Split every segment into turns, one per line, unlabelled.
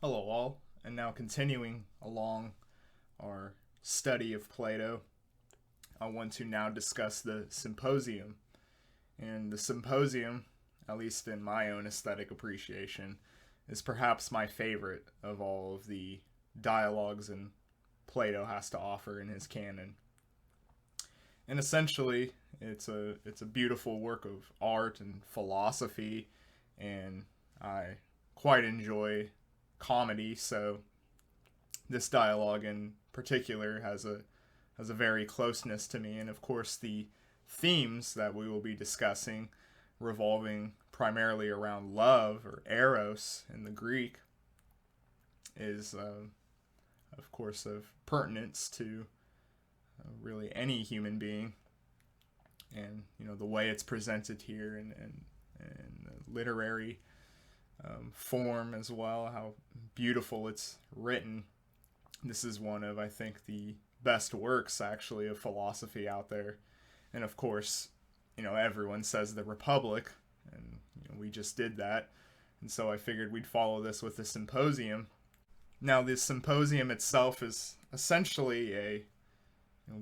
Hello, all, and now continuing along our study of Plato, I want to now discuss the Symposium. And the Symposium, at least in my own aesthetic appreciation, is perhaps my favorite of all of the dialogues and Plato has to offer in his canon. And essentially, it's a beautiful work of art and philosophy, and I quite enjoy comedy, so this dialogue in particular has a very closeness to me, and of course the themes that we will be discussing revolving primarily around love or eros in the Greek is of course of pertinence to really any human being, and the way it's presented here in literary form as well, how beautiful it's written. This is one of, I think, the best works actually of philosophy out there. And of course, everyone says the Republic, and we just did that. And so I figured we'd follow this with the Symposium. Now, the Symposium itself is essentially a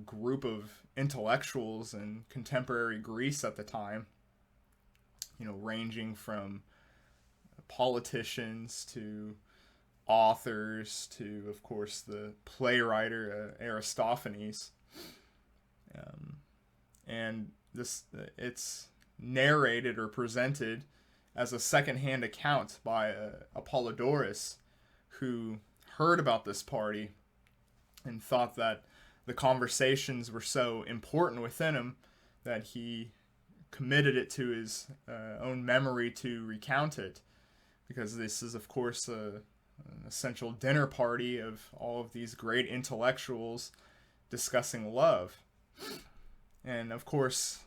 group of intellectuals in contemporary Greece at the time, ranging from politicians to authors to, of course, the playwright Aristophanes. Um, and this it's narrated or presented as a secondhand account by Apollodorus, who heard about this party and thought that the conversations were so important within him that he committed it to his own memory to recount it, because this is, of course, an essential dinner party of all of these great intellectuals discussing love. And of course,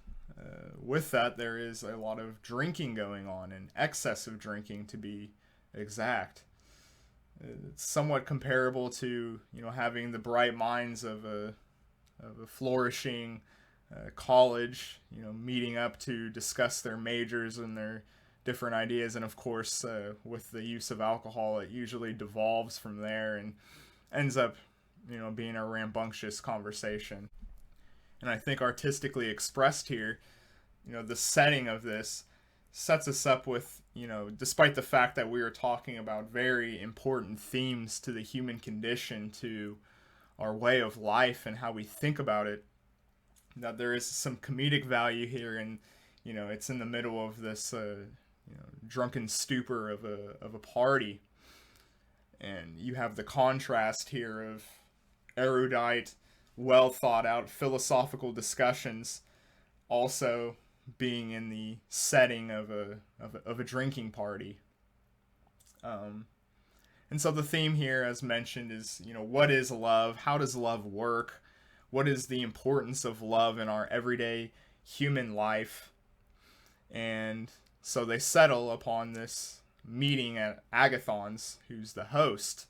with that, there is a lot of drinking going on, and excessive drinking to be exact. It's somewhat comparable to having the bright minds of a flourishing college, meeting up to discuss their majors and their different ideas, and of course, with the use of alcohol, it usually devolves from there and ends up, being a rambunctious conversation. And I think artistically expressed here, the setting of this sets us up with, despite the fact that we are talking about very important themes to the human condition, to our way of life and how we think about it, that there is some comedic value here, and it's in the middle of this drunken stupor of a party, and you have the contrast here of erudite, well thought out philosophical discussions also being in the setting of a drinking party. And so the theme here, as mentioned, is what is love? How does love work? What is the importance of love in our everyday human life? And so they settle upon this meeting at Agathon's, who's the host,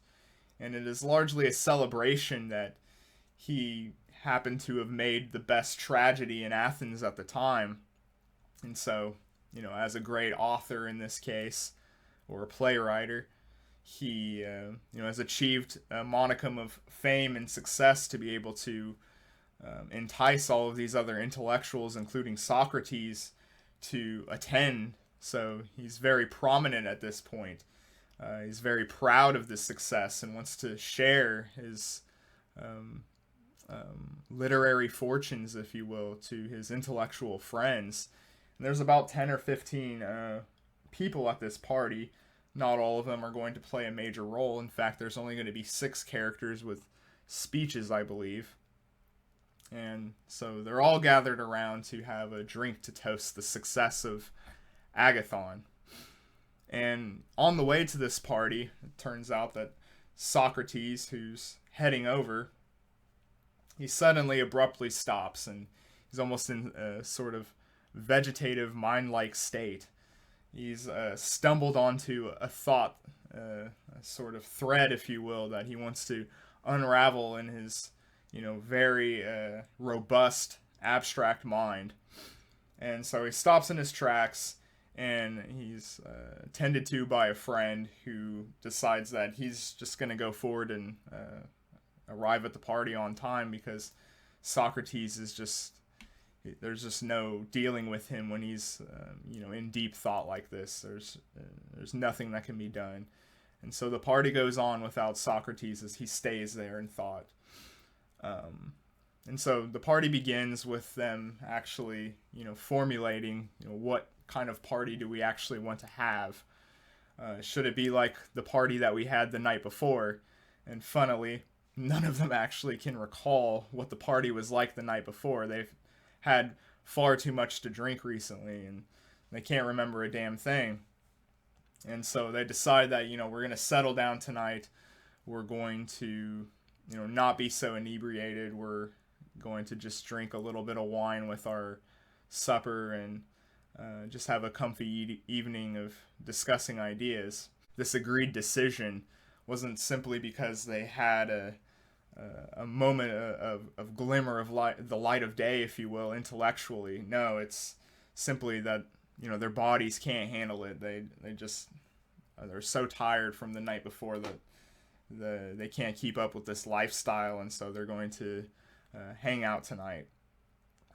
and it is largely a celebration that he happened to have made the best tragedy in Athens at the time. And so, as a great author in this case, or a playwright, he has achieved a monicum of fame and success to be able to entice all of these other intellectuals, including Socrates, to attend. So he's very prominent at this point. He's very proud of this success and wants to share his literary fortunes, if you will, to his intellectual friends. And there's about 10 or 15 people at this party. Not all of them are going to play a major role. In fact, there's only going to be 6 characters with speeches, I believe. And so they're all gathered around to have a drink to toast the success of Agathon. And on the way to this party, it turns out that Socrates, who's heading over, he suddenly abruptly stops, and he's almost in a sort of vegetative, mind-like state. He's stumbled onto a thought, a sort of thread, if you will, that he wants to unravel in his very robust, abstract mind. And so he stops in his tracks and he's tended to by a friend who decides that he's just going to go forward and arrive at the party on time, because Socrates is just, there's just no dealing with him when he's in deep thought like this. There's nothing that can be done, and so the party goes on without Socrates as he stays there in thought. And so the party begins with them actually formulating what kind of party do we actually want to have. Should it be like the party that we had the night before? And funnily, none of them actually can recall what the party was like the night before. They've had far too much to drink recently, and they can't remember a damn thing. And so they decide that, we're going to settle down tonight. We're going to, not be so inebriated. We're going to just drink a little bit of wine with our supper and just have a comfy evening of discussing ideas. This agreed decision wasn't simply because they had a moment of glimmer of light, the light of day, if you will, intellectually. No, it's simply that their bodies can't handle it. They just they're so tired from the night before that they can't keep up with this lifestyle, and so they're going to hang out tonight.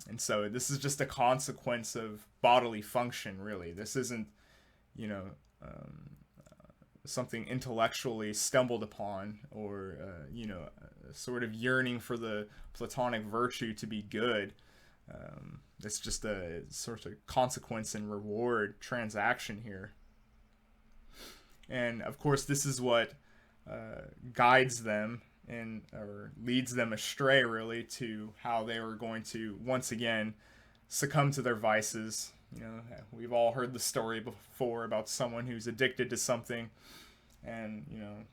And so this is just a consequence of bodily function, really. This isn't something intellectually stumbled upon, or a sort of yearning for the Platonic virtue to be good. It's just a sort of consequence and reward transaction here. And of course, this is what guides them or leads them astray, really, to how they were going to once again succumb to their vices. We've all heard the story before about someone who's addicted to something, and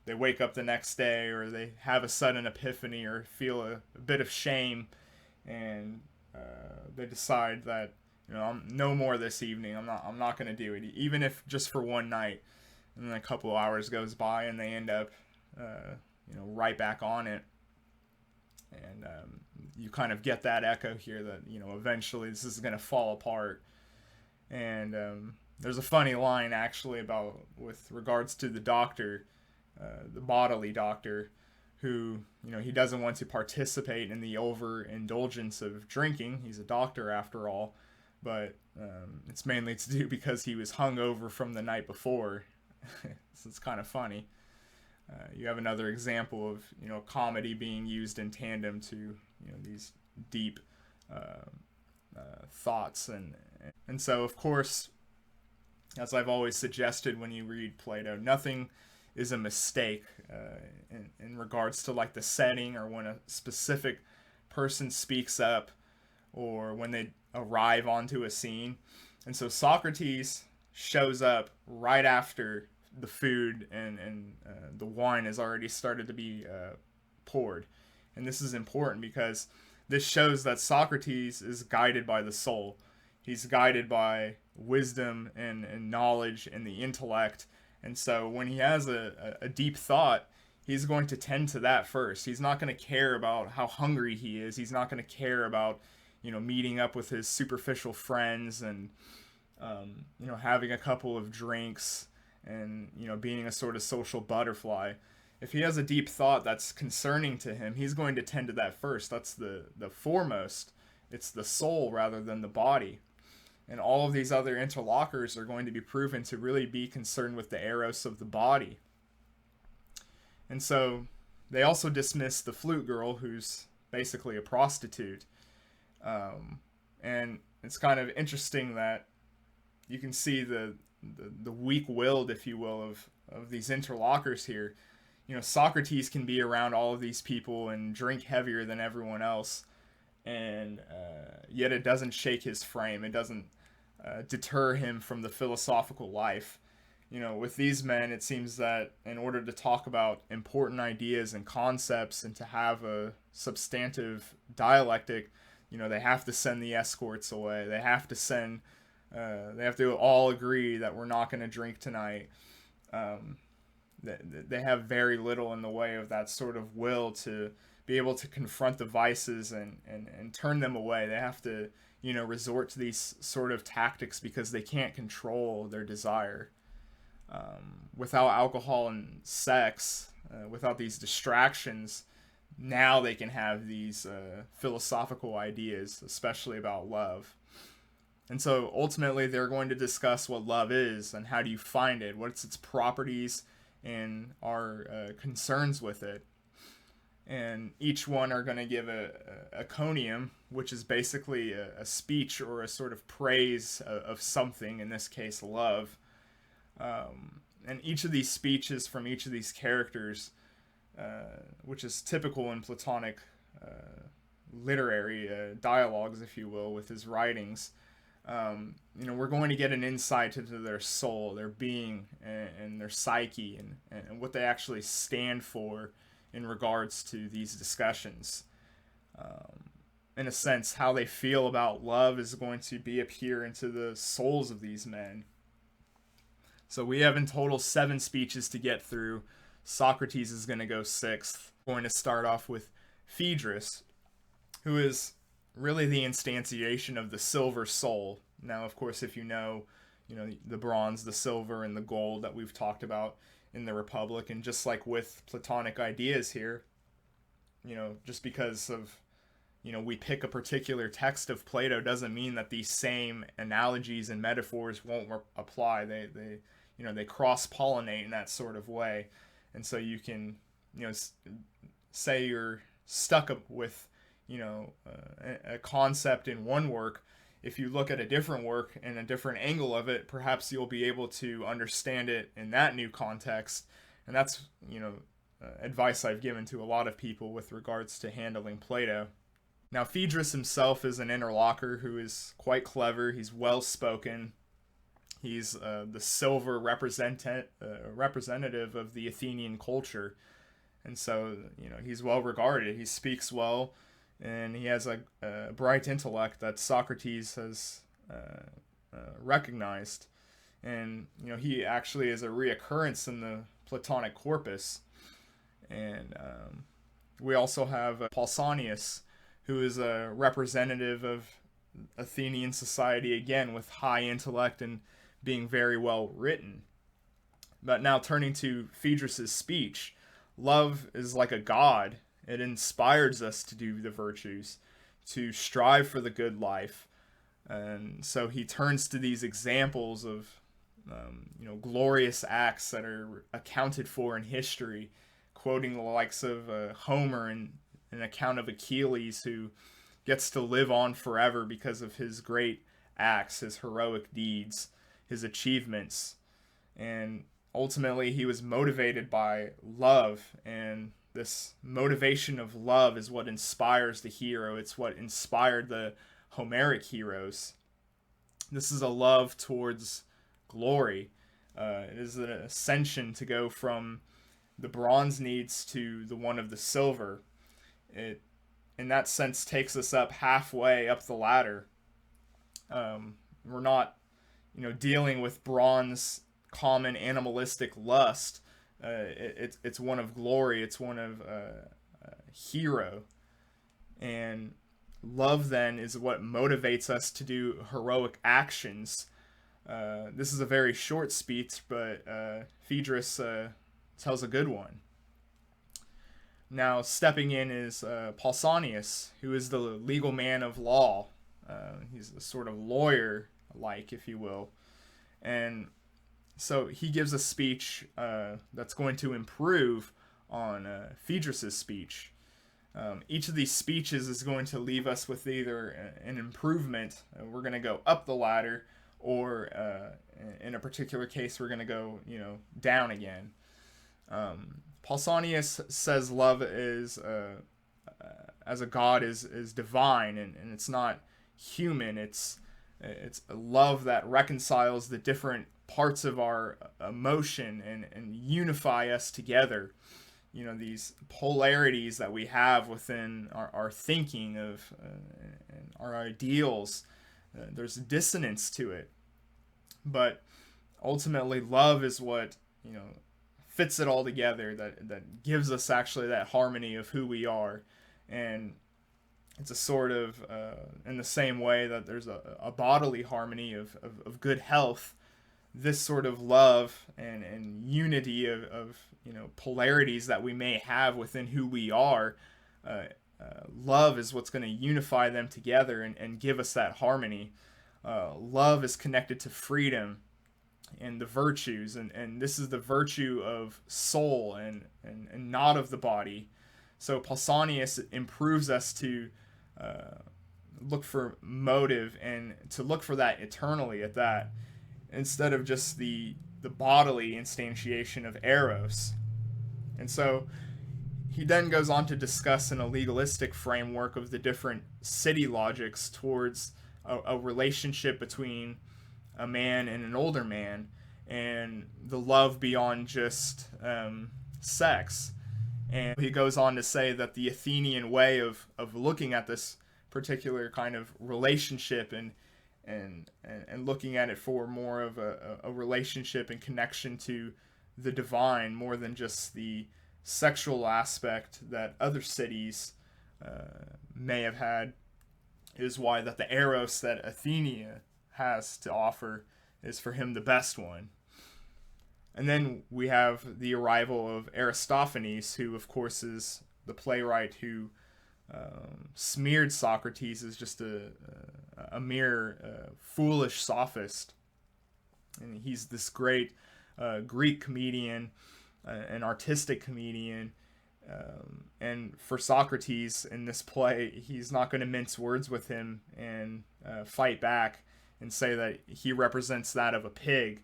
they wake up the next day, or they have a sudden epiphany, or feel a bit of shame, and they decide that I'm no more this evening. I'm not going to do it, even if just for one night. And then a couple of hours goes by, and they end up right back on it. And you kind of get that echo here that eventually this is going to fall apart. And there's a funny line actually about, with regards to the doctor, the bodily doctor, who he doesn't want to participate in the overindulgence of drinking. He's a doctor after all, but it's mainly to do because he was hungover from the night before. So it's kind of funny. You have another example of comedy being used in tandem to these deep thoughts, and so of course, as I've always suggested when you read Plato, nothing is a mistake in regards to like the setting, or when a specific person speaks up, or when they arrive onto a scene. And so Socrates shows up right after the food and the wine has already started to be poured. And this is important because this shows that Socrates is guided by the soul. He's guided by wisdom and knowledge and the intellect. And so when he has a deep thought, he's going to tend to that first. He's not going to care about how hungry he is. He's not going to care about meeting up with his superficial friends and having a couple of drinks and being a sort of social butterfly. If he has a deep thought that's concerning to him, he's going to tend to that first. That's the foremost. It's the soul rather than the body. And all of these other interlocutors are going to be proven to really be concerned with the eros of the body. And so they also dismiss the flute girl, who's basically a prostitute. And it's kind of interesting that you can see the weak-willed, if you will, of these interlocutors here. Socrates can be around all of these people and drink heavier than everyone else, and yet it doesn't shake his frame. It doesn't deter him from the philosophical life. With these men, it seems that in order to talk about important ideas and concepts and to have a substantive dialectic, they have to send the escorts away. They have to all agree that we're not going to drink tonight. They have very little in the way of that sort of will to be able to confront the vices and turn them away. They have to resort to these sort of tactics because they can't control their desire. Without alcohol and sex, without these distractions, now they can have these philosophical ideas, especially about love. And so ultimately, they're going to discuss what love is and how do you find it, what's its properties, and our concerns with it. And each one are going to give a conium, which is basically a speech or a sort of praise of something, in this case, love. And each of these speeches from each of these characters, which is typical in Platonic literary dialogues, if you will, with his writings, we're going to get an insight into their soul, their being, and their psyche, and what they actually stand for in regards to these discussions. In a sense, how they feel about love is going to be appear into the souls of these men. So we have in total 7 speeches to get through. Socrates is going to go 6th. We're going to start off with Phaedrus, who is really the instantiation of the silver soul. Now, of course, if you know the bronze, the silver, and the gold that we've talked about in the Republic, and just like with Platonic ideas here, just because of we pick a particular text of Plato doesn't mean that these same analogies and metaphors won't apply. They cross-pollinate in that sort of way. And so you can, say you're stuck with, a concept in one work. If you look at a different work and a different angle of it, perhaps you'll be able to understand it in that new context. And that's, advice I've given to a lot of people with regards to handling Plato. Now, Phaedrus himself is an interlocutor who is quite clever. He's well-spoken. He's the silver representative of the Athenian culture. And so, he's well regarded. He speaks well, and he has a bright intellect that Socrates has recognized. And, he actually is a reoccurrence in the Platonic corpus. And we also have Pausanias, who is a representative of Athenian society, again, with high intellect and being very well written. But now turning to Phaedrus' speech, love is like a god. It inspires us to do the virtues, to strive for the good life. And so he turns to these examples of, glorious acts that are accounted for in history, quoting the likes of Homer and an account of Achilles, who gets to live on forever because of his great acts, his heroic deeds, his achievements. And ultimately, he was motivated by love, and this motivation of love is what inspires the hero. It's what inspired the Homeric heroes. This is a love towards glory. It is an ascension to go from the bronze needs to the one of the silver. It, in that sense, takes us up halfway up the ladder. We're not, dealing with bronze common animalistic lust. It's one of glory. It's one of hero. And love then is what motivates us to do heroic actions. This is a very short speech, but Phaedrus tells a good one. Now, stepping in is Pausanias, who is the legal man of law. He's a sort of lawyer-like, if you will. And so he gives a speech that's going to improve on Phaedrus' speech. Each of these speeches is going to leave us with either an improvement. We're going to go up the ladder, or in a particular case, we're going to go, down again. Pausanias says love is, as a god, is divine, and it's not human. It's a love that reconciles the different parts of our emotion and unify us together. These polarities that we have within our thinking of and our ideals, there's dissonance to it. But ultimately, love is what, fits it all together, that gives us actually that harmony of who we are. And It's a sort of, in the same way that there's a bodily harmony of good health, this sort of love and unity of polarities that we may have within who we are, uh, love is what's going to unify them together and give us that harmony. Love is connected to freedom and the virtues, and this is the virtue of soul and not of the body. So Pausanias improves us to look for motive and to look for that eternally at that, instead of just the bodily instantiation of eros. And so he then goes on to discuss in a legalistic framework of the different city logics towards a relationship between a man and an older man, and the love beyond just sex. And he goes on to say that the Athenian way of looking at this particular kind of relationship and looking at it for more of a relationship and connection to the divine more than just the sexual aspect that other cities may have had, is why that the eros that Athenia has to offer is for him the best one. And then we have the arrival of Aristophanes, who of course is the playwright who smeared Socrates as just a mere foolish sophist. And he's this great Greek comedian, an artistic comedian. And for Socrates in this play, he's not going to mince words with him and fight back and say that he represents that of a pig.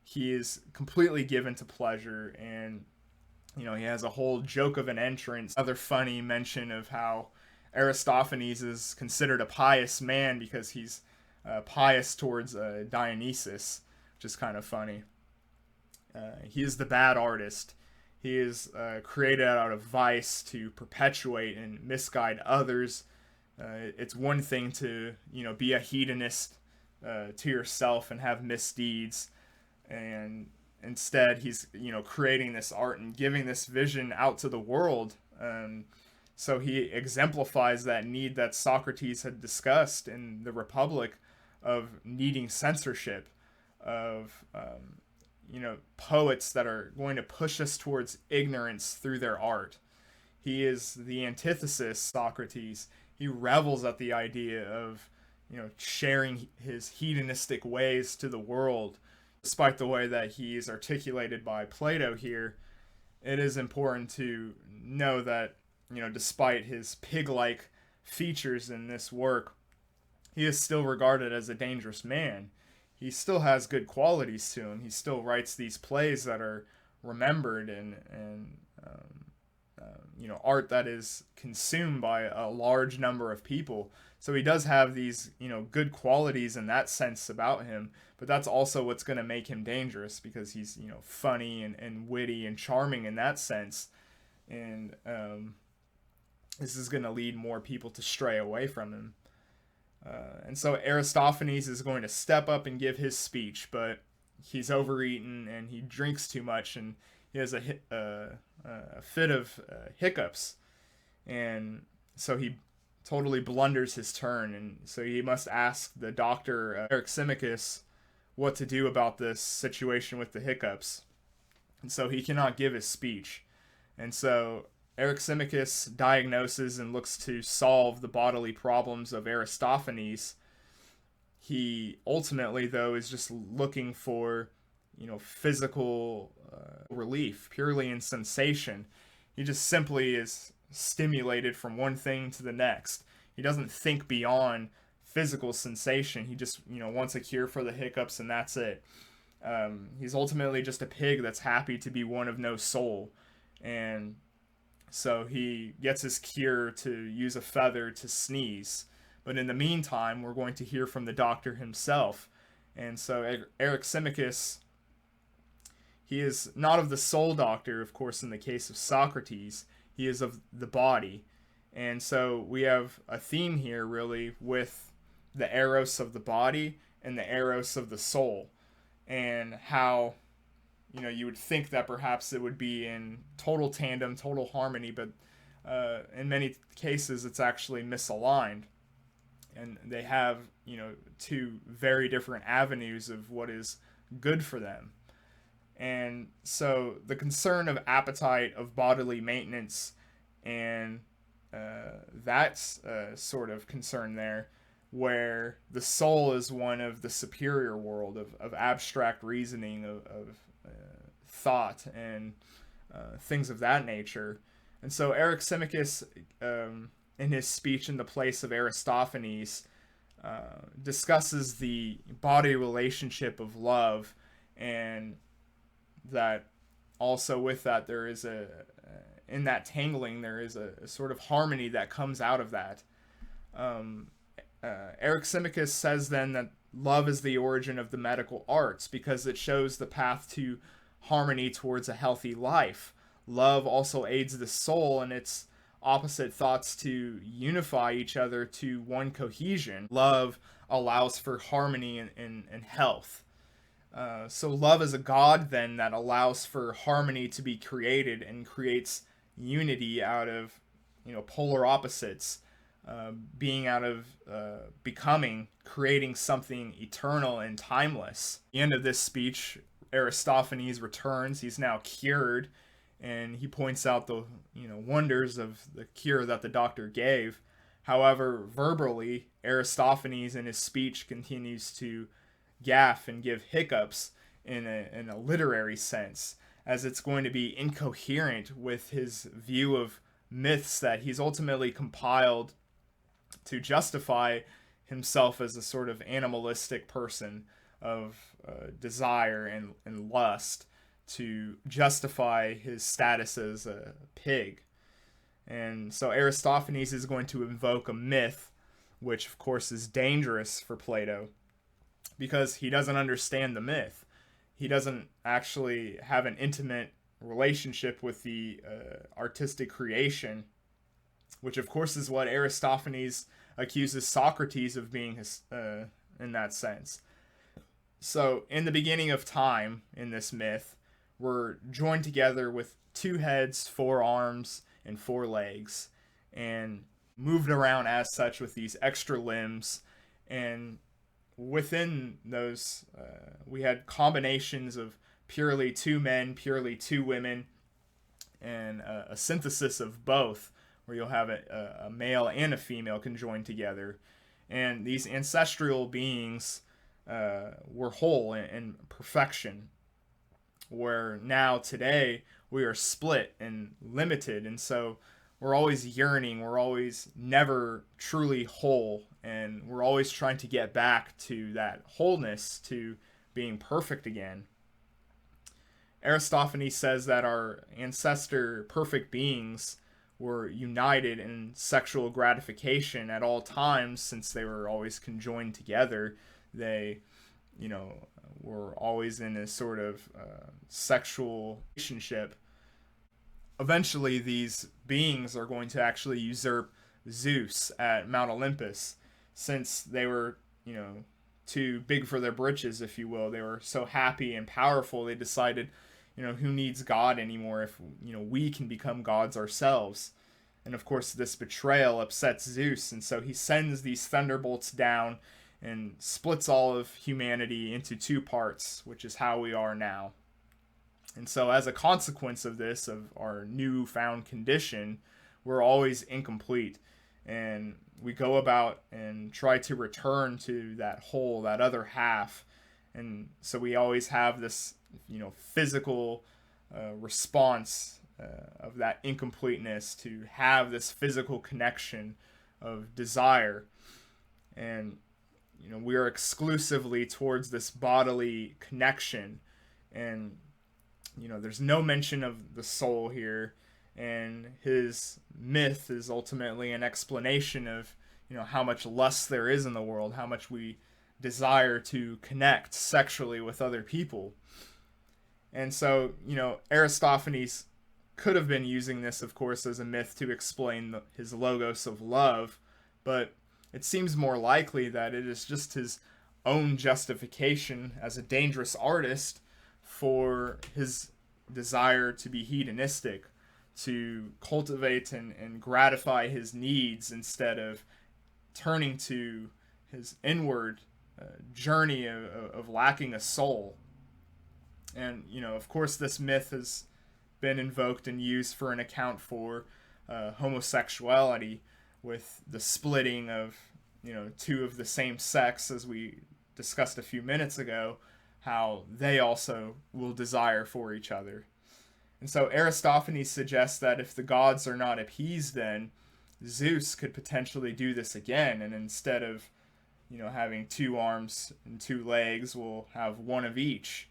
He is completely given to pleasure, and he has a whole joke of an entrance, other funny mention of how Aristophanes is considered a pious man because he's pious towards Dionysus, which is kind of funny. He is the bad artist. He is created out of vice to perpetuate and misguide others. It's one thing to be a hedonist to yourself and have misdeeds, and instead he's creating this art and giving this vision out to the world. So he exemplifies that need that Socrates had discussed in the Republic of needing censorship, of poets that are going to push us towards ignorance through their art. He is the antithesis, Socrates. He revels at the idea of sharing his hedonistic ways to the world. Despite the way that he is articulated by Plato here, it is important to know that despite his pig-like features in this work, he is still regarded as a dangerous man. He still has good qualities to him. He still writes these plays that are remembered and art that is consumed by a large number of people. So he does have these good qualities in that sense about him, but that's also what's going to make him dangerous, because he's funny and witty and charming in that sense, and this is going to lead more people to stray away from him. And so Aristophanes is going to step up and give his speech, but he's overeaten and he drinks too much, and he has a fit of hiccups, and so he totally blunders his turn, and so he must ask the doctor Eryximachus what to do about this situation with the hiccups, and so he cannot give his speech, and so Eryximachus diagnoses and looks to solve the bodily problems of Aristophanes. He ultimately, though, is just looking for, physical relief, purely in sensation. He just simply is stimulated from one thing to the next. He doesn't think beyond physical sensation. He just, wants a cure for the hiccups, and that's it. He's ultimately just a pig that's happy to be one of no soul. And so he gets his cure to use a feather to sneeze. But in the meantime, we're going to hear from the doctor himself. And so Eryximachus, he is not of the soul doctor, of course, in the case of Socrates. He is of the body. And so we have a theme here, really, with the eros of the body and the eros of the soul. And how you would think that perhaps it would be in total tandem, total harmony, but in many cases it's actually misaligned, and they have, two very different avenues of what is good for them. And so the concern of appetite, of bodily maintenance, and that's a sort of concern there, where the soul is one of the superior world of abstract reasoning, of thought, and things of that nature. And so Eryximachus, in his speech in the place of Aristophanes, discusses the body relationship of love, and that also with that there is in that tangling there is a sort of harmony that comes out of that. Eryximachus says then that love is the origin of the medical arts because it shows the path to harmony towards a healthy life. Love also aids the soul in its opposite thoughts to unify each other to one cohesion. Love allows for harmony and health. So love is a god then that allows for harmony to be created and creates unity out of polar opposites, being out of becoming, creating something eternal and timeless. At the end of this speech, Aristophanes returns. He's now cured, and he points out the wonders of the cure that the doctor gave. However, verbally, Aristophanes in his speech continues to gaffe and give hiccups in a literary sense, as it's going to be incoherent with his view of myths that he's ultimately compiled to justify himself as a sort of animalistic person of desire and lust, to justify his status as a pig. And so Aristophanes is going to invoke a myth, which of course is dangerous for Plato, because he doesn't understand the myth. He doesn't actually have an intimate relationship with the artistic creation, which of course is what Aristophanes accuses Socrates of being in that sense. So in the beginning of time, in this myth, we're joined together with 2 heads, 4 arms, and 4 legs, and moved around as such with these extra limbs. And within those, we had combinations of purely 2 men, purely 2 women, and a synthesis of both, where you'll have a male and a female conjoined together. And these ancestral beings were whole in perfection, where now today we are split and limited, and so we're always yearning, we're always never truly whole, and we're always trying to get back to that wholeness, to being perfect again. Aristophanes says that our ancestor perfect beings were united in sexual gratification at all times, since they were always conjoined together. They were always in a sort of sexual relationship. Eventually, these beings are going to actually usurp Zeus at Mount Olympus, since they were, too big for their britches, if you will. They were so happy and powerful, they decided, who needs God anymore if, we can become gods ourselves. And of course, this betrayal upsets Zeus, and so he sends these thunderbolts down and splits all of humanity into 2 parts, which is how we are now. And so as a consequence of this, of our newfound condition, we're always incomplete. And we go about and try to return to that whole, that other half. And so we always have this, physical response of that incompleteness, to have this physical connection of desire. And we are exclusively towards this bodily connection, and there's no mention of the soul here, and his myth is ultimately an explanation of how much lust there is in the world, how much we desire to connect sexually with other people. And so Aristophanes could have been using this, of course, as a myth to explain his logos of love, but it seems more likely that it is just his own justification as a dangerous artist for his desire to be hedonistic, to cultivate and gratify his needs instead of turning to his inward journey of lacking a soul. And, of course, this myth has been invoked and used for an account for homosexuality, with the splitting of, two of the same sex, as we discussed a few minutes ago, how they also will desire for each other. And so Aristophanes suggests that if the gods are not appeased, then Zeus could potentially do this again, and instead of, having 2 arms and 2 legs, will have 1 of each.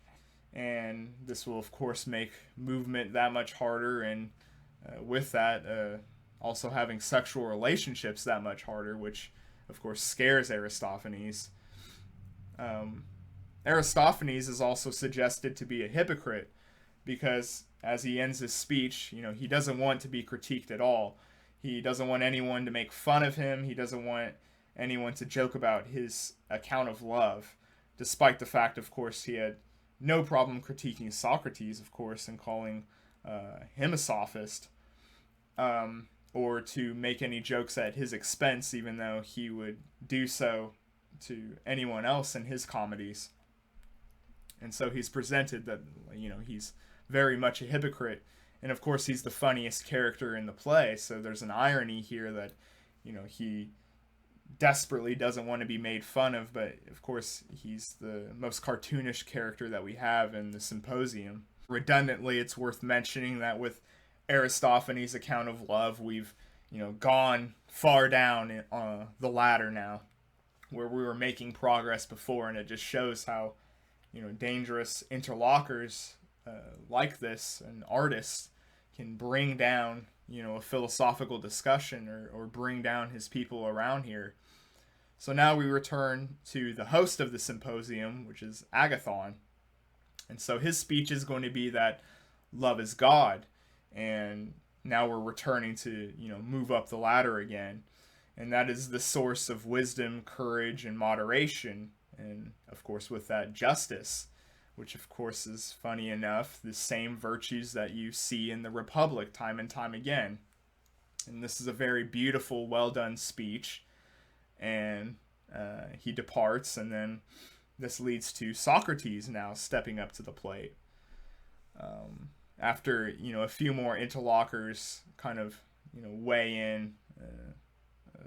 And this will, of course, make movement that much harder, and with that, also having sexual relationships that much harder, which, of course, scares Aristophanes. Aristophanes is also suggested to be a hypocrite, because as he ends his speech, he doesn't want to be critiqued at all. He doesn't want anyone to make fun of him. He doesn't want anyone to joke about his account of love, despite the fact, of course, he had no problem critiquing Socrates, of course, and calling him a sophist, or to make any jokes at his expense, even though he would do so to anyone else in his comedies. And so he's presented that, he's very much a hypocrite. And of course, he's the funniest character in the play, so there's an irony here that, he desperately doesn't want to be made fun of, but of course, he's the most cartoonish character that we have in the Symposium. Redundantly, it's worth mentioning that with Aristophanes' account of love, we've, gone far down the ladder now, where we were making progress before, and it just shows how, dangerous interlocutors like this, and artists, can bring down, a philosophical discussion, or bring down his people around here. So now we return to the host of the Symposium, which is Agathon. And so his speech is going to be that love is God. And now we're returning to, move up the ladder again. And that is the source of wisdom, courage, and moderation. And, of course, with that, justice, which, of course, is, funny enough, the same virtues that you see in the Republic time and time again. And this is a very beautiful, well-done speech. And he departs, and then this leads to Socrates now stepping up to the plate. After, a few more interlocutors kind of, weigh in,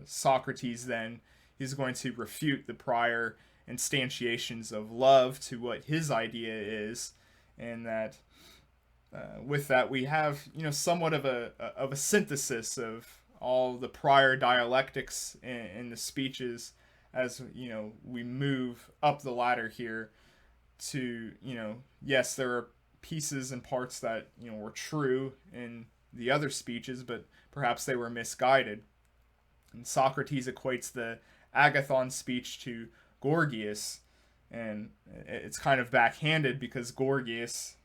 Socrates then is going to refute the prior instantiations of love to what his idea is, and that with that we have, somewhat of a synthesis of all the prior dialectics in the speeches, as we move up the ladder here to, yes, there are pieces and parts that were true in the other speeches, but perhaps they were misguided. And Socrates equates the Agathon speech to Gorgias, and it's kind of backhanded, because Gorgias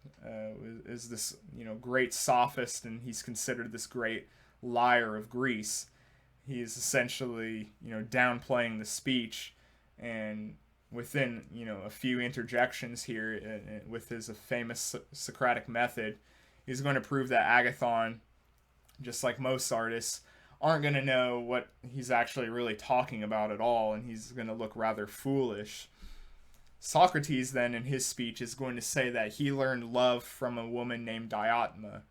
is this great sophist, and he's considered this great liar of Greece. He is essentially downplaying the speech, and within a few interjections here with his famous Socratic method, he's going to prove that Agathon, just like most artists, aren't going to know what he's actually really talking about at all, and he's going to look rather foolish. Socrates then, in his speech, is going to say that he learned love from a woman named Diotima,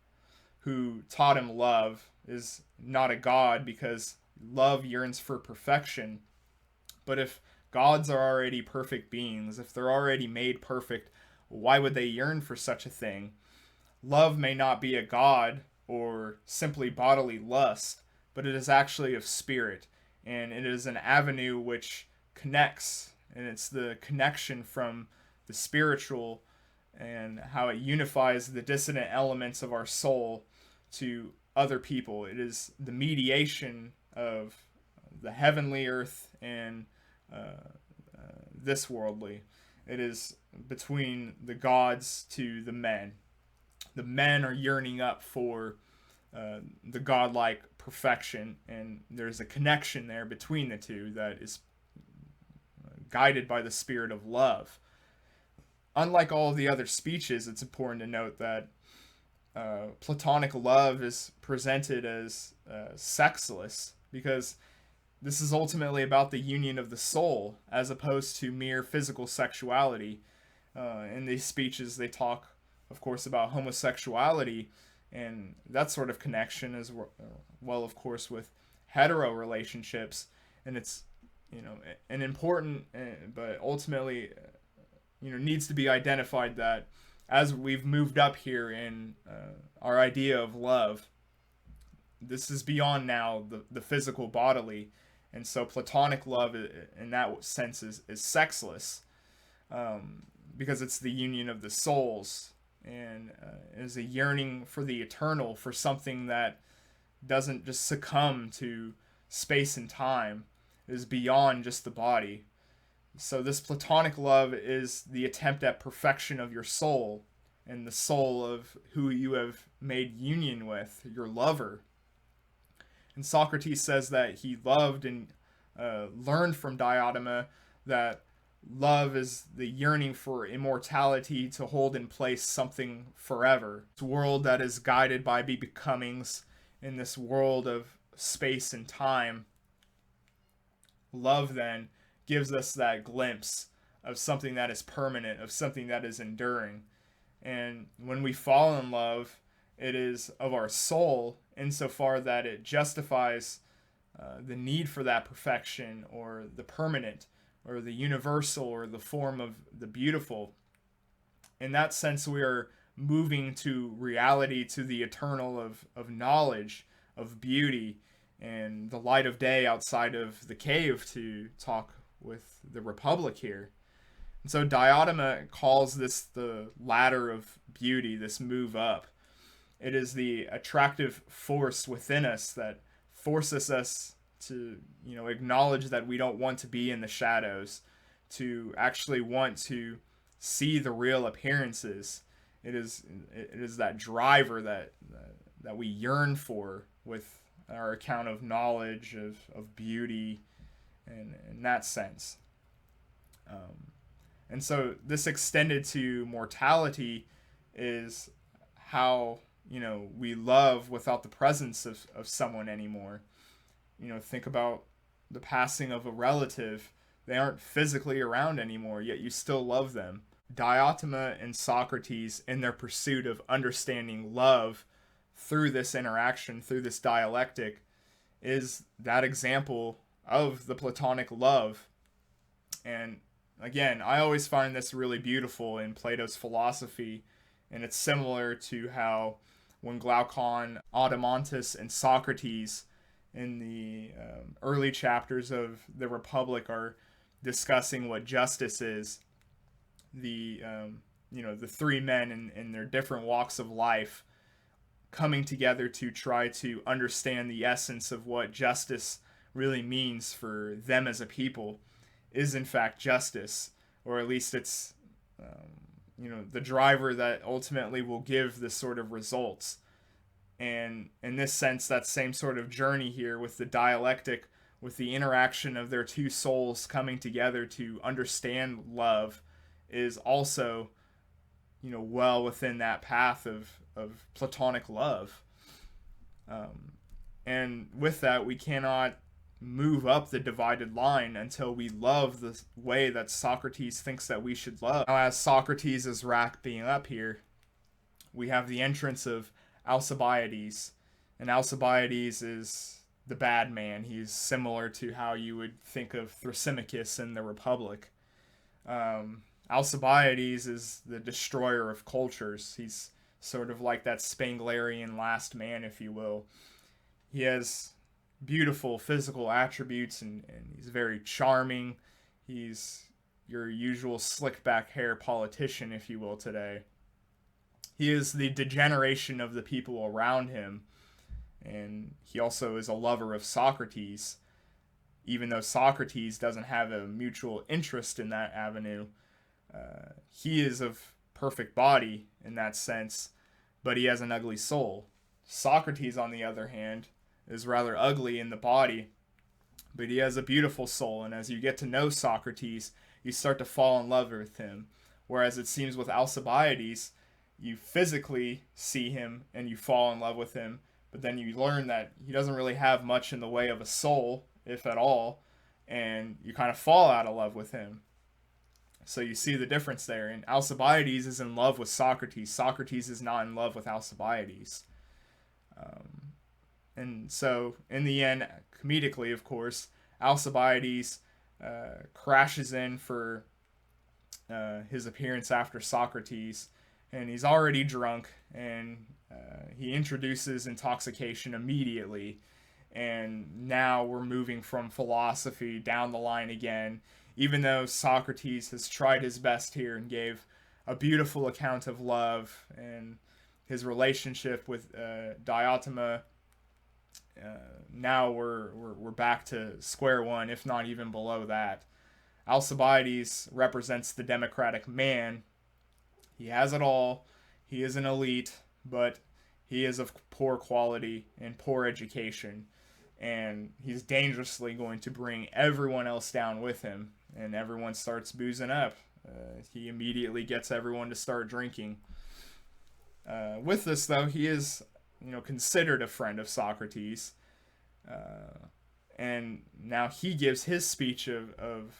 who taught him love is not a god, because love yearns for perfection. But if gods are already perfect beings, if they're already made perfect, why would they yearn for such a thing? Love may not be a god or simply bodily lust, but it is actually of spirit, and it is an avenue which connects, and it's the connection from the spiritual and how it unifies the dissonant elements of our soul to other people. It is the mediation of the heavenly earth and this worldly. It is between the gods to the men. The men are yearning up for the godlike perfection, and there's a connection there between the two that is guided by the spirit of love. Unlike all of the other speeches, it's important to note that Platonic love is presented as sexless, because this is ultimately about the union of the soul as opposed to mere physical sexuality. In these speeches, they talk, of course, about homosexuality and that sort of connection, as well, of course, with hetero relationships. And it's, an important, but ultimately, needs to be identified that as we've moved up here in our idea of love, this is beyond now the physical bodily. And so Platonic love, in that sense, is sexless, because it's the union of the souls, and is a yearning for the eternal, for something that doesn't just succumb to space and time, it is beyond just the body. So this Platonic love is the attempt at perfection of your soul, and the soul of who you have made union with, your lover. And Socrates says that he loved and learned from Diotima that love is the yearning for immortality, to hold in place something forever. This world that is guided by becomings, in this world of space and time. Love then gives us that glimpse of something that is permanent, of something that is enduring. And when we fall in love, it is of our soul, insofar that it justifies the need for that perfection, or the permanent, or the universal, or the form of the beautiful. In that sense, we are moving to reality, to the eternal of knowledge, of beauty, and the light of day outside of the cave, to talk with the Republic here. And so Diotima calls this the ladder of beauty, this move up. It is the attractive force within us that forces us to, acknowledge that we don't want to be in the shadows, to actually want to see the real appearances. It is that driver that we yearn for, with our account of knowledge, of beauty, and in that sense. And so this extended to mortality is how, we love without the presence of someone anymore. Think about the passing of a relative. They aren't physically around anymore, yet you still love them. Diotima and Socrates, in their pursuit of understanding love through this interaction, through this dialectic, is that example of the Platonic love. And again, I always find this really beautiful in Plato's philosophy, and it's similar to how when Glaucon, Adeimantus, and Socrates in the early chapters of the Republic are discussing what justice is, the three men in their different walks of life coming together to try to understand the essence of what justice really means for them as a people, is in fact justice, or at least it's the driver that ultimately will give this sort of results. And in this sense, that same sort of journey here with the dialectic, with the interaction of their two souls coming together to understand love, is also well within that path of Platonic love. And with that, we cannot move up the divided line until we love the way that Socrates thinks that we should love. Now, as Socrates is wrapping up here, we have the entrance of Alcibiades. And Alcibiades is the bad man. He's similar to how you would think of Thrasymachus in the Republic. Alcibiades is the destroyer of cultures. He's sort of like that Spenglerian last man, if you will. He has beautiful physical attributes, and he's very charming. He's your usual slick back hair politician, if you will, today. He is the degeneration of the people around him, and he also is a lover of Socrates, even though Socrates doesn't have a mutual interest in that avenue. He is of perfect body in that sense, but he has an ugly soul. Socrates, on the other hand, is rather ugly in the body, but he has a beautiful soul, and as you get to know Socrates, you start to fall in love with him. Whereas it seems with Alcibiades, you physically see him and you fall in love with him, but then you learn that he doesn't really have much in the way of a soul, if at all, and you kind of fall out of love with him. So you see the difference there. And Alcibiades is in love with Socrates. Socrates is not in love with Alcibiades. And so, in the end, comedically, of course, Alcibiades crashes in for his appearance after Socrates, and he's already drunk, and he introduces intoxication immediately. And now we're moving from philosophy down the line again, even though Socrates has tried his best here and gave a beautiful account of love and his relationship with Diotima. Now we're back to square one, if not even below that. Alcibiades represents the democratic man. He has it all. He is an elite, but he is of poor quality and poor education. And he's dangerously going to bring everyone else down with him. And everyone starts boozing up. He immediately gets everyone to start drinking. With this, though, he is, considered a friend of Socrates. And now he gives his speech of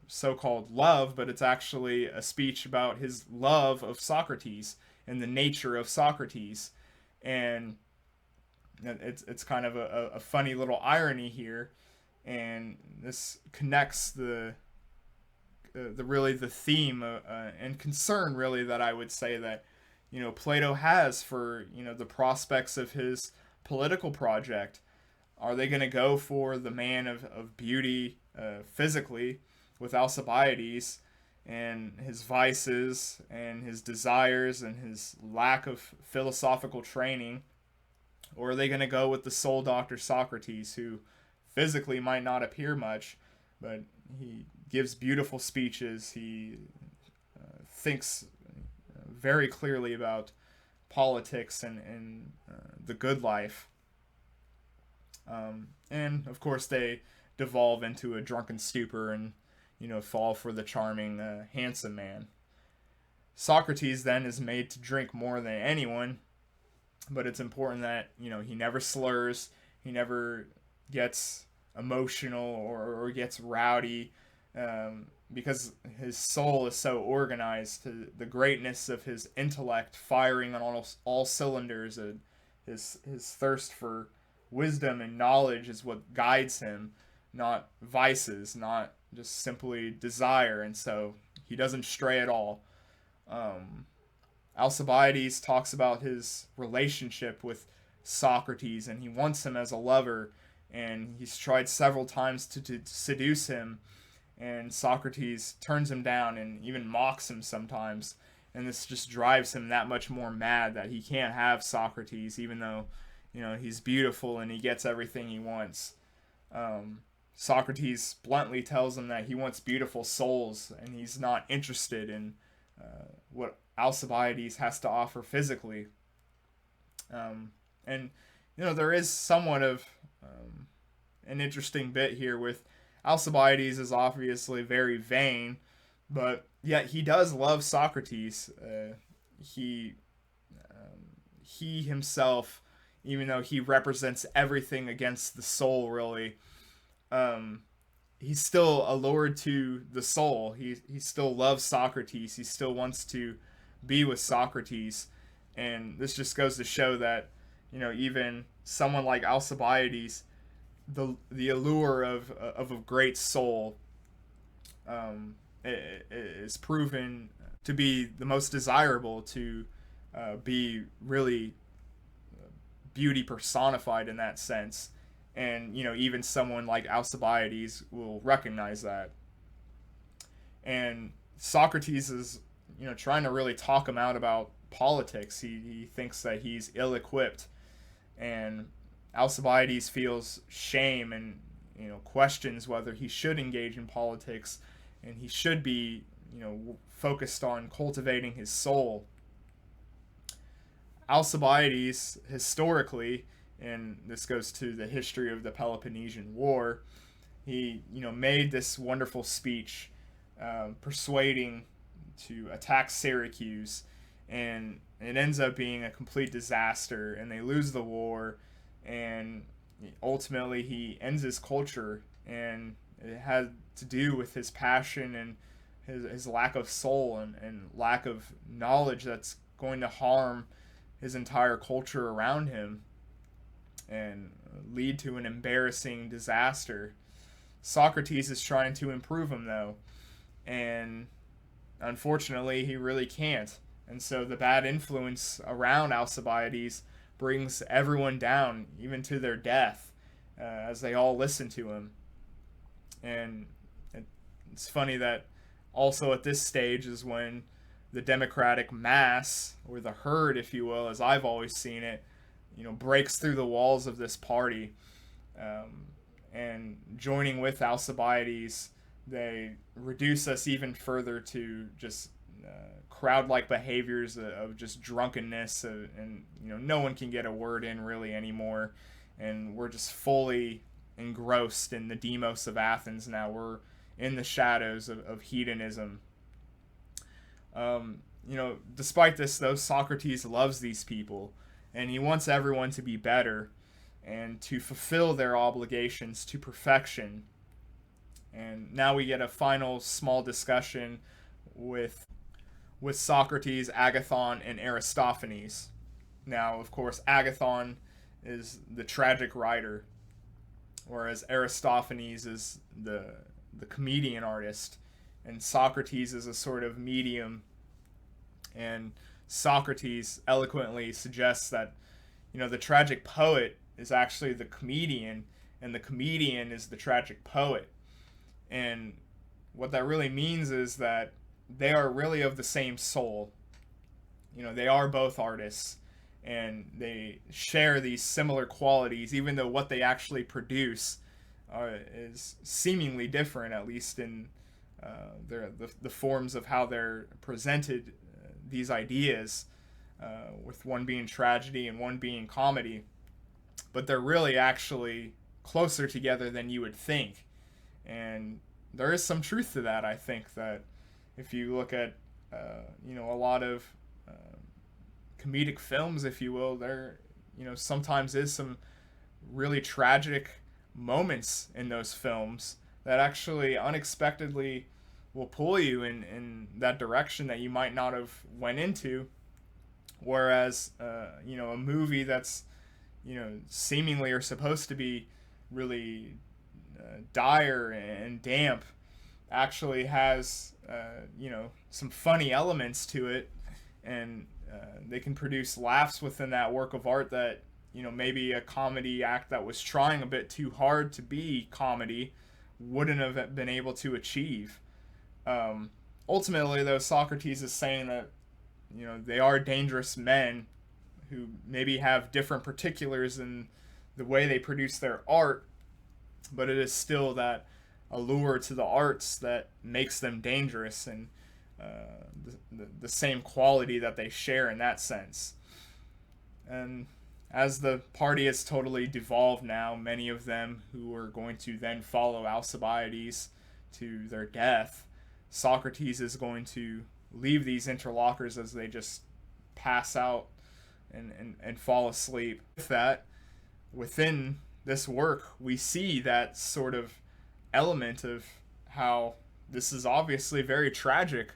so-called love, but it's actually a speech about his love of Socrates and the nature of Socrates. And it's kind of a funny little irony here, and this connects the theme and concern, really, that I would say that Plato has for the prospects of his political project. Are they going to go for the man of beauty physically with Alcibiades and his vices and his desires and his lack of philosophical training? Or are they going to go with the soul doctor Socrates, who physically might not appear much, but he gives beautiful speeches, he thinks very clearly about politics and the good life. And, of course, they devolve into a drunken stupor and, fall for the charming, handsome man. Socrates, then, is made to drink more than anyone, but it's important that, he never slurs, he never gets emotional or gets rowdy, because his soul is so organized to the greatness of his intellect firing on almost all cylinders. His thirst for wisdom and knowledge is what guides him, not vices, not just simply desire, and so he doesn't stray at all. Alcibiades talks about his relationship with Socrates, and he wants him as a lover, and he's tried several times to seduce him, and Socrates turns him down and even mocks him sometimes, and this just drives him that much more mad that he can't have Socrates, even though he's beautiful and he gets everything he wants. Socrates bluntly tells him that he wants beautiful souls, and he's not interested in what Alcibiades has to offer physically. And there is somewhat of an interesting bit here with Alcibiades is obviously very vain, but yet he does love Socrates. He himself, even though he represents everything against the soul, really, he's still allured to the soul. He still loves Socrates. He still wants to be with Socrates. And this just goes to show that, even someone like Alcibiades, the allure of a great soul is proven to be the most desirable, to be really beauty personified in that sense. And even someone like Alcibiades will recognize that. And Socrates is trying to really talk him out about politics. He thinks that he's ill-equipped, and Alcibiades feels shame and questions whether he should engage in politics, and he should be focused on cultivating his soul. Alcibiades, historically, and this goes to the history of the Peloponnesian War, he made this wonderful speech persuading to attack Syracuse, and it ends up being a complete disaster, and they lose the war, and ultimately he ends his culture, and it had to do with his passion and his lack of soul and lack of knowledge that's going to harm his entire culture around him and lead to an embarrassing disaster. Socrates is trying to improve him, though, and unfortunately he really can't. And so the bad influence around Alcibiades brings everyone down, even to their death, as they all listen to him. And it's funny that also at this stage is when the democratic mass, or the herd, if you will, as I've always seen it, breaks through the walls of this party. And joining with Alcibiades, they reduce us even further to just crowd-like behaviors of just drunkenness, and no one can get a word in really anymore, and we're just fully engrossed in the demos of Athens now. We're in the shadows of hedonism. Despite this, though, Socrates loves these people, and he wants everyone to be better and to fulfill their obligations to perfection. And now we get a final small discussion with Socrates, Agathon, and Aristophanes. Now, of course, Agathon is the tragic writer, whereas Aristophanes is the comedian artist, and Socrates is a sort of medium. And Socrates eloquently suggests that, the tragic poet is actually the comedian, and the comedian is the tragic poet. And what that really means is that they are really of the same soul. They are both artists, and they share these similar qualities, even though what they actually produce is seemingly different, at least in the forms of how they're presented, these ideas, with one being tragedy and one being comedy. But they're really actually closer together than you would think. And there is some truth to that. I think that if you look at a lot of comedic films, if you will, there sometimes is some really tragic moments in those films that actually unexpectedly will pull you in that direction that you might not have went into. Whereas a movie that's seemingly are supposed to be really dire and damp actually has some funny elements to it, and they can produce laughs within that work of art that maybe a comedy act that was trying a bit too hard to be comedy wouldn't have been able to achieve. Ultimately, though, Socrates is saying that they are dangerous men who maybe have different particulars in the way they produce their art, but it is still that allure to the arts that makes them dangerous, and the same quality that they share in that sense. And as the party has totally devolved now, many of them who are going to then follow Alcibiades to their death, Socrates is going to leave these interlocutors as they just pass out and fall asleep. With that, within this work, we see that sort of element of how this is obviously very tragic.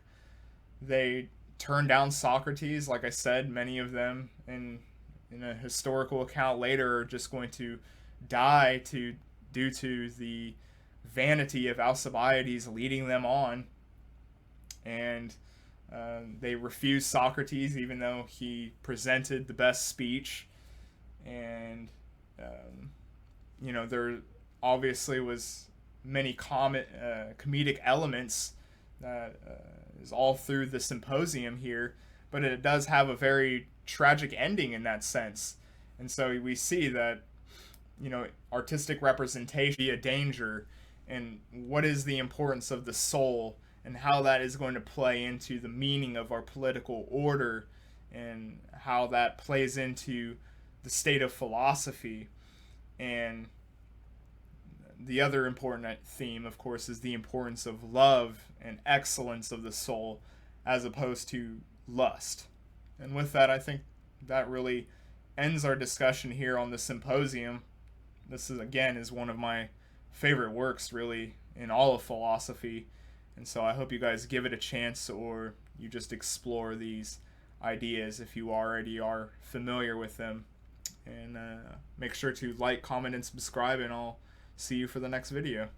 They turn down Socrates. Like I said, many of them in a historical account later are just going to die due to the vanity of Alcibiades leading them on. And they refuse Socrates even though he presented the best speech. And there obviously was many comedic elements that is all through the Symposium here, but it does have a very tragic ending in that sense. And so we see that artistic representation be a danger, and what is the importance of the soul and how that is going to play into the meaning of our political order, and how that plays into the state of philosophy. And the other important theme, of course, is the importance of love and excellence of the soul as opposed to lust. And with that, I think that really ends our discussion here on the Symposium. This is, again, is one of my favorite works, really, in all of philosophy. And so I hope you guys give it a chance, or you just explore these ideas if you already are familiar with them. And make sure to like, comment, and subscribe, and I'll see you for the next video.